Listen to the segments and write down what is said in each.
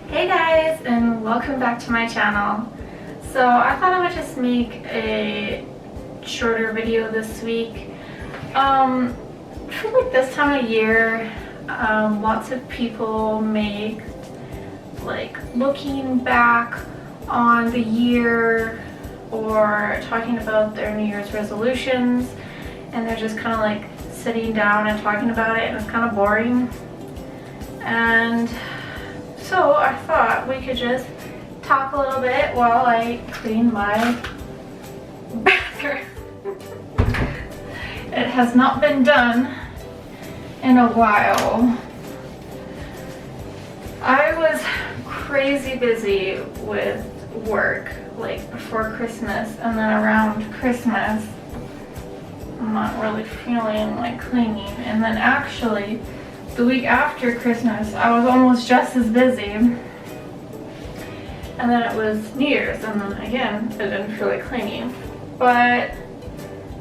Hey guys, and welcome back to my channel. So I thought I would just make a shorter video this week. I feel like this time of year, lots of people make like looking back on the year or talking about their New Year's resolutions, and they're just kind of like sitting down and talking about it, and it's kind of boring. And so I thought we could just talk a little bit while I clean my bathroom. It has not been done in a while. I was crazy busy with work like before Christmas, and then around Christmas I'm not really feeling like cleaning, and then actually the week after Christmas, I was almost just as busy. And then it was New Year's, and then again, I didn't feel like cleaning. But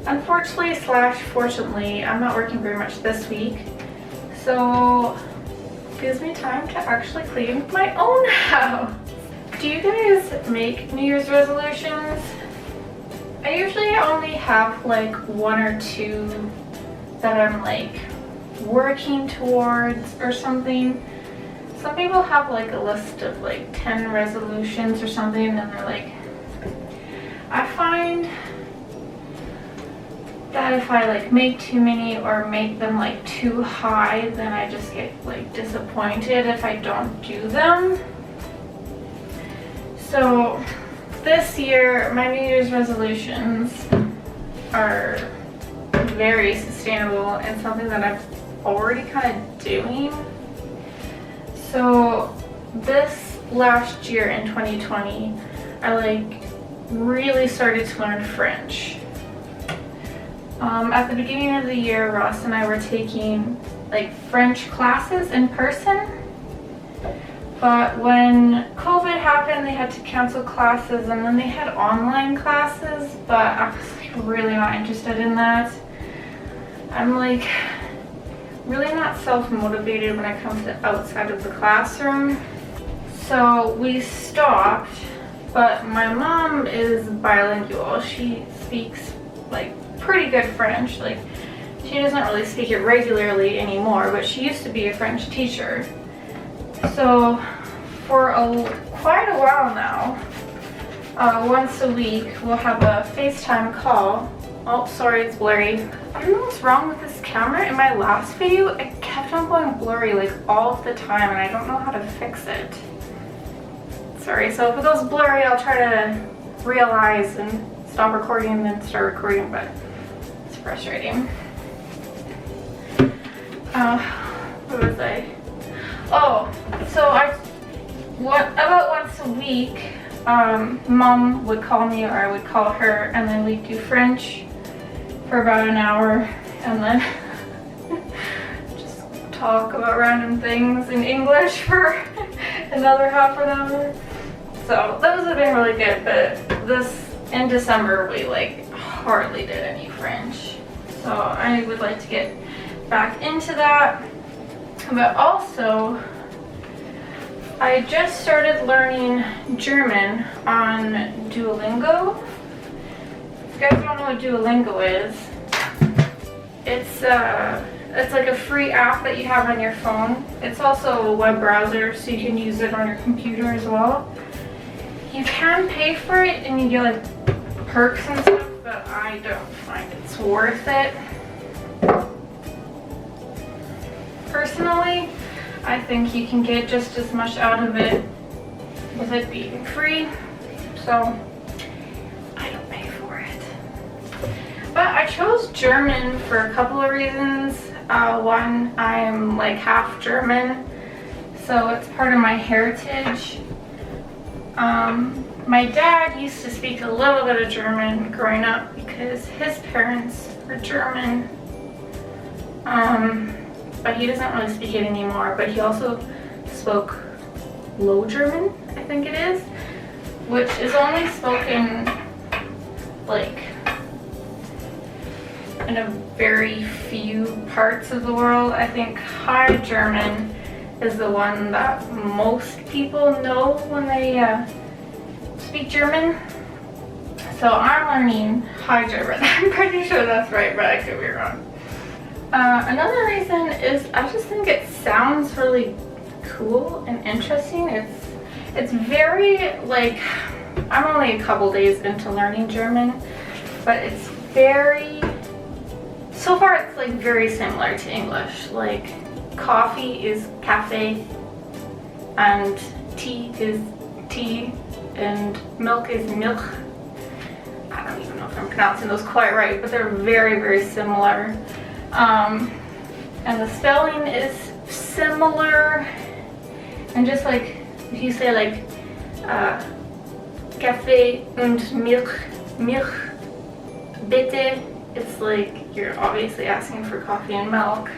unfortunately / fortunately, I'm not working very much this week. So it gives me time to actually clean my own house. Do you guys make New Year's resolutions? I usually only have like 1 or 2 that I'm like working towards or something. Some people have like a list of like 10 resolutions or something, and they're like, I find that if I like make too many or make them like too high, then I just get like disappointed if I don't do them. So this year my New Year's resolutions are very sustainable and something that I've already kind of doing. So this last year in 2020, I like really started to learn French. At the beginning of the year, Ross and I were taking like French classes in person, but when COVID happened, they had to cancel classes, and then they had online classes, but I was like really not interested in that. I'm like really not self-motivated when it comes to outside of the classroom. So we stopped, but my mom is bilingual. She speaks like pretty good French. Like she doesn't really speak it regularly anymore, but she used to be a French teacher. So for quite a while now, once a week we'll have a FaceTime call. Oh, sorry, it's blurry. I don't know what's wrong with this camera. In my last video, it kept on going blurry like all of the time, and I don't know how to fix it. Sorry, so if it goes blurry, I'll try to realize and stop recording and then start recording, but it's frustrating. What was I? Oh, so about once a week, Mom would call me or I would call her, and then we'd do French for about an hour, and then just talk about random things in English for another half an hour. So those have been really good, but this in December we like hardly did any French. So I would like to get back into that. But also, I just started learning German on Duolingo. If you guys don't know what Duolingo is, it's like a free app that you have on your phone. It's also a web browser, so you can use it on your computer as well. You can pay for it and you get like perks and stuff, but I don't find it's worth it. Personally, I think you can get just as much out of it with it being free, so I don't pay for it. But I chose German for a couple of reasons. One, I'm like half German, so it's part of my heritage. My dad used to speak a little bit of German growing up because his parents were German. But he doesn't really speak it anymore, but he also spoke Low German, I think it is, which is only spoken like in a very few parts of the world. I think High German is the one that most people know when they speak German. So I'm learning High German. I'm pretty sure that's right, but I could be wrong. Another reason is I just think it sounds really cool and interesting. It's very, like, I'm only a couple days into learning German, but it's very, so far it's like very similar to English. Like coffee is cafe and tea is tea and milk is milk. I don't even know if I'm pronouncing those quite right, but they're very, very similar. And the spelling is similar, and just like if you say like Kaffee und Milch, bitte, it's like you're obviously asking for coffee and milk.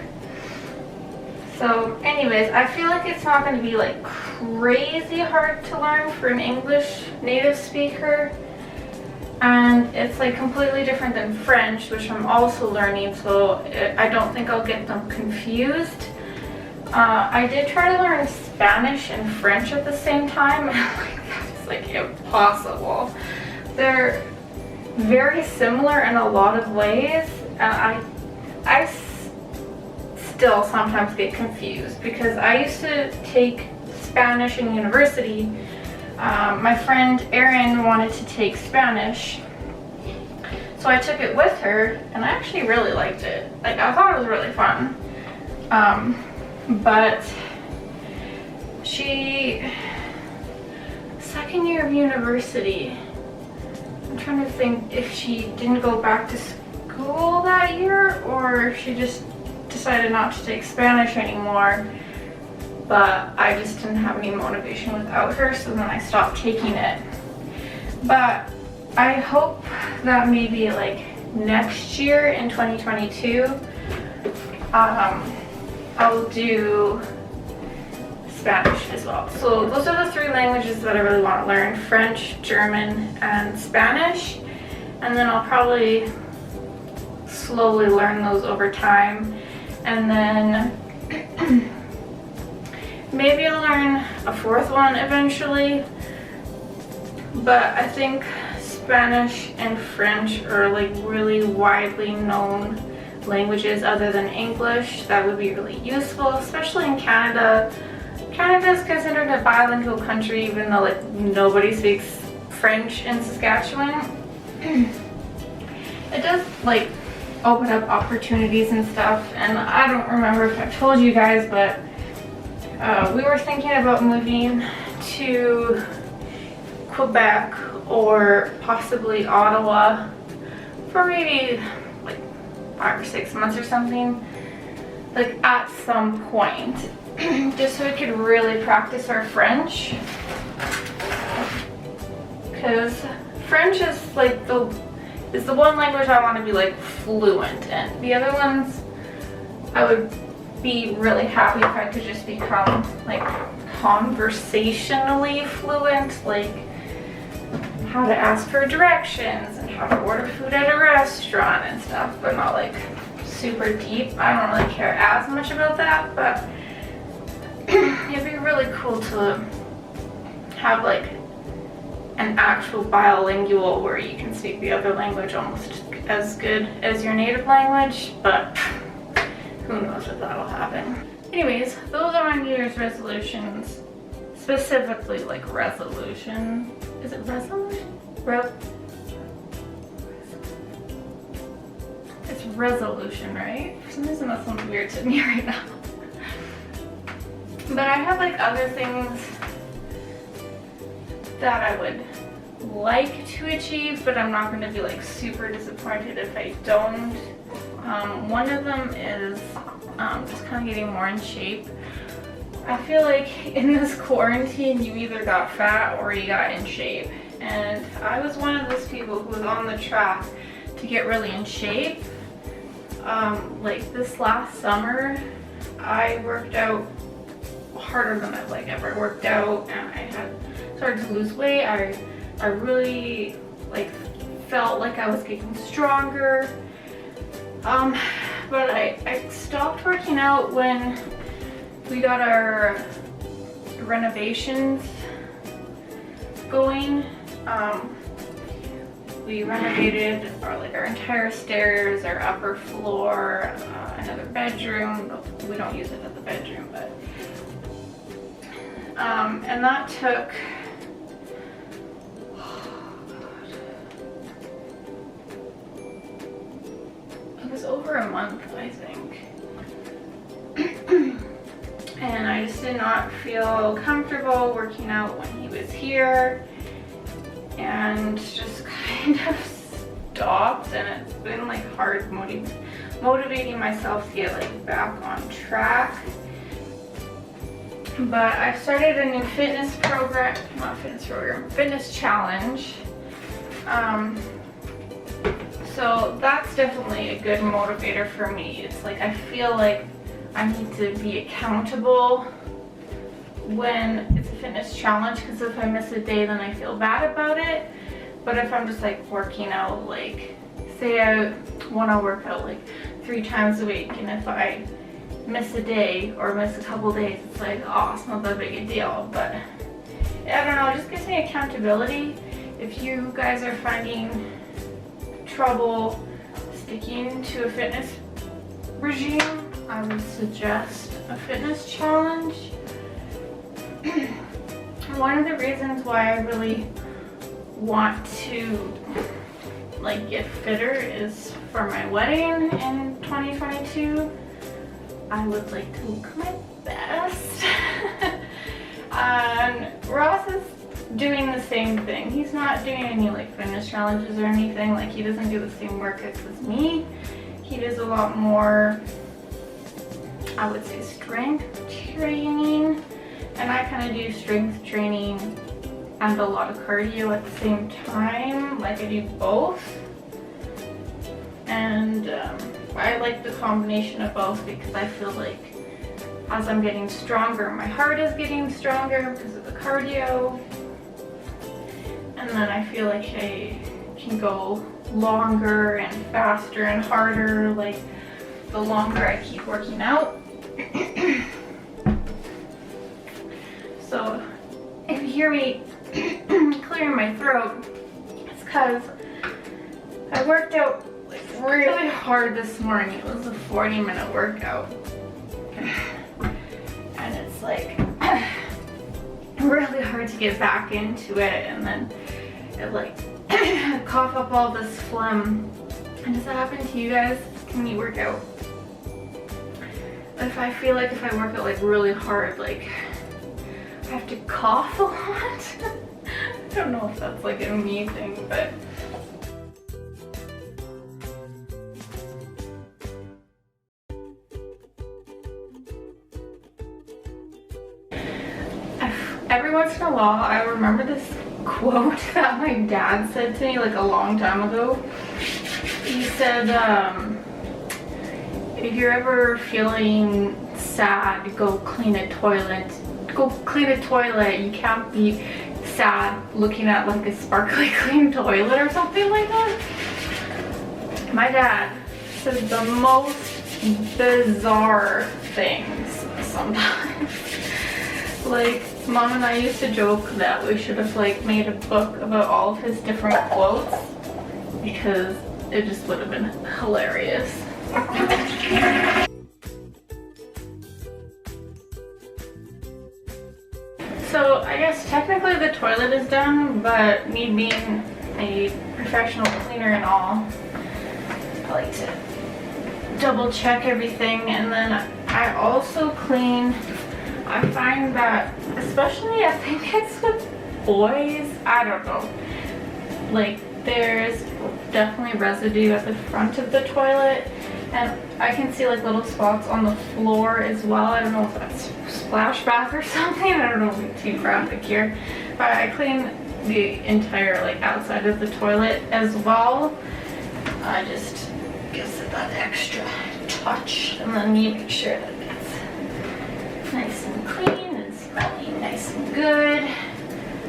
So anyways, I feel like it's not going to be like crazy hard to learn for an English native speaker. And it's like completely different than French, which I'm also learning, so I don't think I'll get them confused. I did try to learn Spanish and French at the same time, and that's like impossible. They're very similar in a lot of ways, and I still sometimes get confused because I used to take Spanish in university. My friend Erin wanted to take Spanish, so I took it with her, and I actually really liked it. Like, I thought it was really fun. But second year of university, I'm trying to think if she didn't go back to school that year or if she just decided not to take Spanish anymore. But I just didn't have any motivation without her, so then I stopped taking it. But I hope that maybe like next year in 2022, I'll do Spanish as well. So those are the 3 languages that I really want to learn: French, German, and Spanish. And then I'll probably slowly learn those over time. And then maybe I'll learn a 4th one eventually, but I think Spanish and French are like really widely known languages other than English that would be really useful, especially in Canada. Canada is considered a bilingual country, even though like nobody speaks French in Saskatchewan. It does like open up opportunities and stuff, and I don't remember if I've told you guys, but we were thinking about moving to Quebec or possibly Ottawa for maybe like 5 or 6 months or something, like at some point, just so we could really practice our French, because French is like the one language I want to be like fluent in. The other ones I would be really happy if I could just become like conversationally fluent, like how to ask for directions and how to order food at a restaurant and stuff, but not like super deep. I don't really care as much about that, but it'd be really cool to have like an actual bilingual where you can speak the other language almost as good as your native language, but who knows if that'll happen. Anyways, those are my New Year's resolutions. Specifically like resolution. Is it resolution? It's resolution, right? For some reason that sounds weird to me right now. But I have like other things that I would like to achieve, but I'm not going to be like super disappointed if I don't. One of them is just kind of getting more in shape. I feel like in this quarantine you either got fat or you got in shape, and I was one of those people who was on the track to get really in shape. Like this last summer I worked out harder than I've like ever worked out, and I had started to lose weight. I really like felt like I was getting stronger, but I stopped working out when We got our renovations going. We renovated our entire stairs, our upper floor, another bedroom. We don't use it as a bedroom, but and that took it was over a month, I think. And I just did not feel comfortable working out when he was here, and just kind of stopped, and it's been like hard motivating myself to get like back on track. But I've started a new fitness program, not fitness program, fitness challenge. So that's definitely a good motivator for me. It's like I feel like I need to be accountable when it's a fitness challenge, because if I miss a day then I feel bad about it. But if I'm just like working out, like say I want to work out like 3 times a week, and if I miss a day or miss a couple days, it's like, oh, it's not that big a deal. But I don't know, it just gives me accountability. If you guys are finding trouble sticking to a fitness regime, I would suggest a fitness challenge. One of the reasons why I really want to like get fitter is for my wedding in 2022. I would like to look my best. And Ross is doing the same thing. He's not doing any like fitness challenges or anything. Like he doesn't do the same workouts as me. He does a lot more, I would say, strength training, and I kind of do strength training and a lot of cardio at the same time. Like I do both, and I like the combination of both, because I feel like as I'm getting stronger, my heart is getting stronger because of the cardio, and then I feel like I can go longer and faster and harder, like the longer I keep working out. So if you hear me clearing my throat, it's because I worked out like really hard this morning. It was a 40-minute workout, and it's like really hard to get back into it, and then it like cough up all this phlegm. And does that happen to you guys? Can you work out? If I feel like if I work out like really hard, like I have to cough a lot. I don't know if that's like a me thing, but every once in a while I remember this quote that my dad said to me like a long time ago. He said, if you're ever feeling sad, go clean a toilet. Go clean a toilet. You can't be sad looking at like a sparkly clean toilet or something like that. My dad says the most bizarre things sometimes. Like, Mom and I used to joke that we should have like made a book about all of his different quotes, because it just would have been hilarious. So I guess technically the toilet is done, but me being a professional cleaner and all, I like to double check everything. And then I also clean, I find that, especially I think it's with boys, I don't know, like there's definitely residue at the front of the toilet, and I can see like little spots on the floor as well. I don't know if that's splash bath or something. I don't know if it's too graphic here, but I clean the entire like outside of the toilet as well. I just gives it that extra touch, and then you make sure that it's nice and clean and smelling nice and good.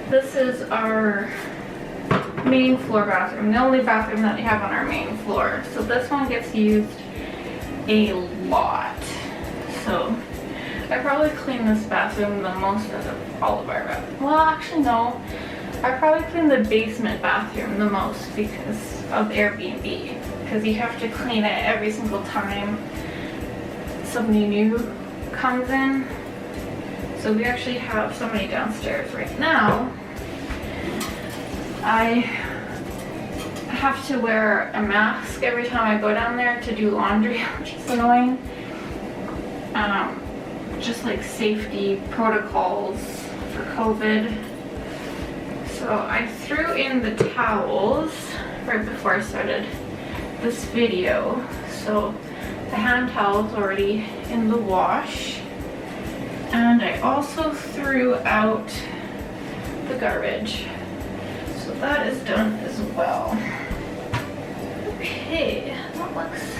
This is our main floor bathroom, the only bathroom that we have on our main floor. So this one gets used a lot. So I probably clean this bathroom the most out of all of our bathrooms. Well, actually no. I probably clean the basement bathroom the most because of Airbnb. Because you have to clean it every single time somebody new comes in. So we actually have somebody downstairs right now. I have to wear a mask every time I go down there to do laundry, which is annoying. Just like safety protocols for COVID. So I threw in the towels right before I started this video. So the hand towel's already in the wash. And I also threw out the garbage. So that is done as well. Okay, that looks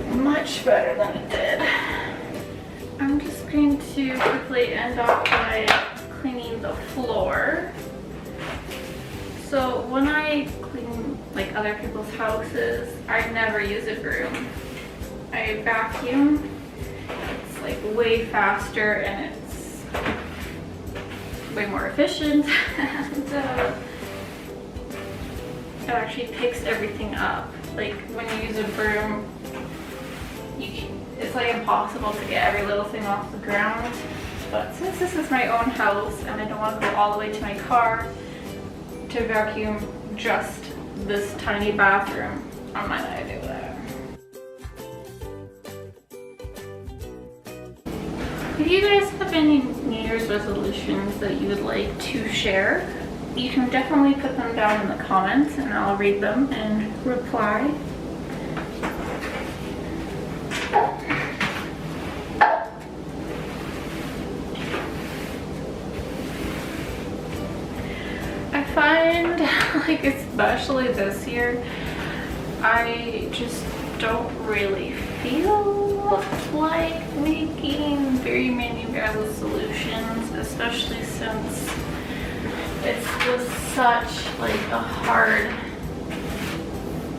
much better than it did. I'm just going to quickly end off by cleaning the floor. So when I clean like other people's houses, I never use a broom. I vacuum. It's like way faster and it's way more efficient. And it actually picks everything up. Like when you use a broom, it's like impossible to get every little thing off the ground. But since this is my own house and I don't want to go all the way to my car to vacuum just this tiny bathroom, I might not do that. If you guys have any New Year's resolutions that you would like to share, you can definitely put them down in the comments and I'll read them and reply. I find, like, especially this year, I just don't really feel like making very many resolutions, especially since it was such like a hard,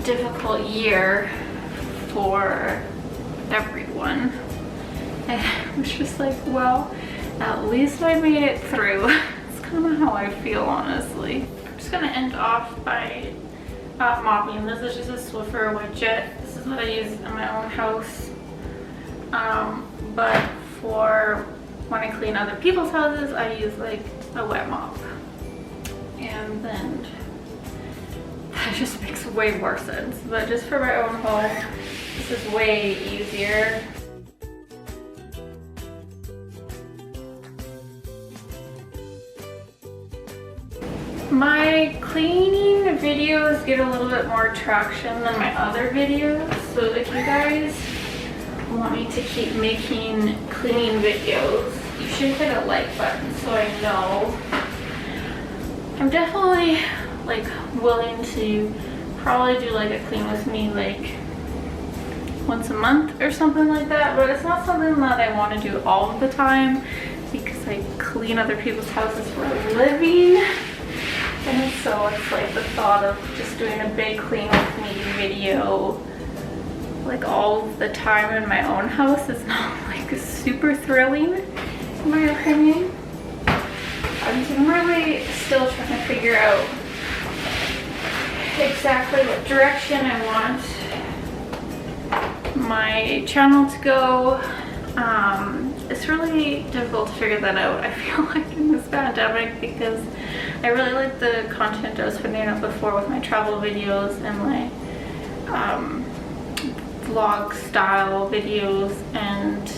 difficult year for everyone. And I was just like, well, at least I made it through. It's kind of how I feel, honestly. I'm just gonna end off by mopping. This is just a Swiffer widget. This is what I use in my own house. But for when I clean other people's houses, I use like a wet mop. And then that just makes way more sense. But just for my own home, this is way easier. My cleaning videos get a little bit more traction than my other videos. So if you guys want me to keep making cleaning videos, you should hit a like button so I know. I'm definitely like willing to probably do like a clean with me like once a month or something like that, but it's not something that I want to do all of the time because I clean other people's houses for a living. And so it's like the thought of just doing a big clean with me video like all the time in my own house is not like super thrilling in my opinion. I'm really still trying to figure out exactly what direction I want my channel to go. It's really difficult to figure that out, I feel like, in this pandemic because I really like the content I was putting up before with my travel videos and my vlog style videos and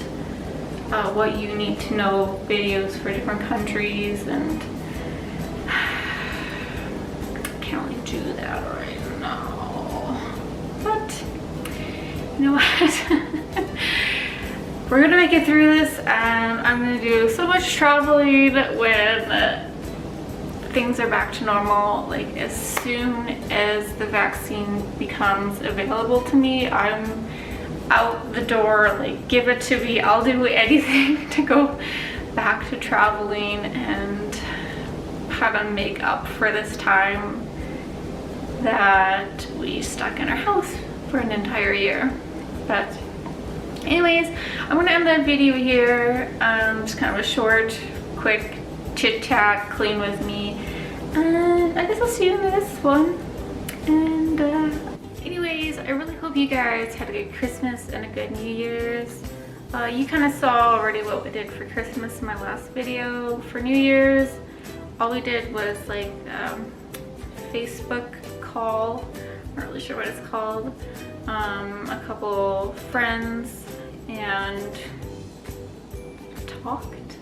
what you need to know videos for different countries, and I can't really do that right now. But you know what? We're gonna make it through this, and I'm gonna do so much traveling when things are back to normal. Like as soon as the vaccine becomes available to me, I'm out the door. Like give it to me, I'll do anything to go back to traveling and how to make up for this time that we stuck in our house for an entire year. But Anyways, I'm gonna end the video here. Just kind of a short, quick chit chat, clean with me. And I guess I'll see you in this one. And anyways, I really hope you guys had a good Christmas and a good New Year's. You kind of saw already what we did for Christmas in my last video. For New Year's, all we did was like Facebook call. I'm not really sure what it's called. A couple friends and talked.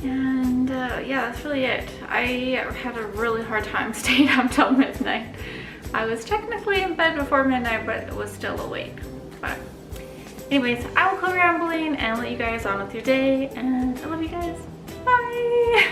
And yeah, that's really it. I had a really hard time staying up till midnight. I was technically in bed before midnight, but was still awake. But anyways, I will go rambling and let you guys on with your day, and I love you guys. Bye!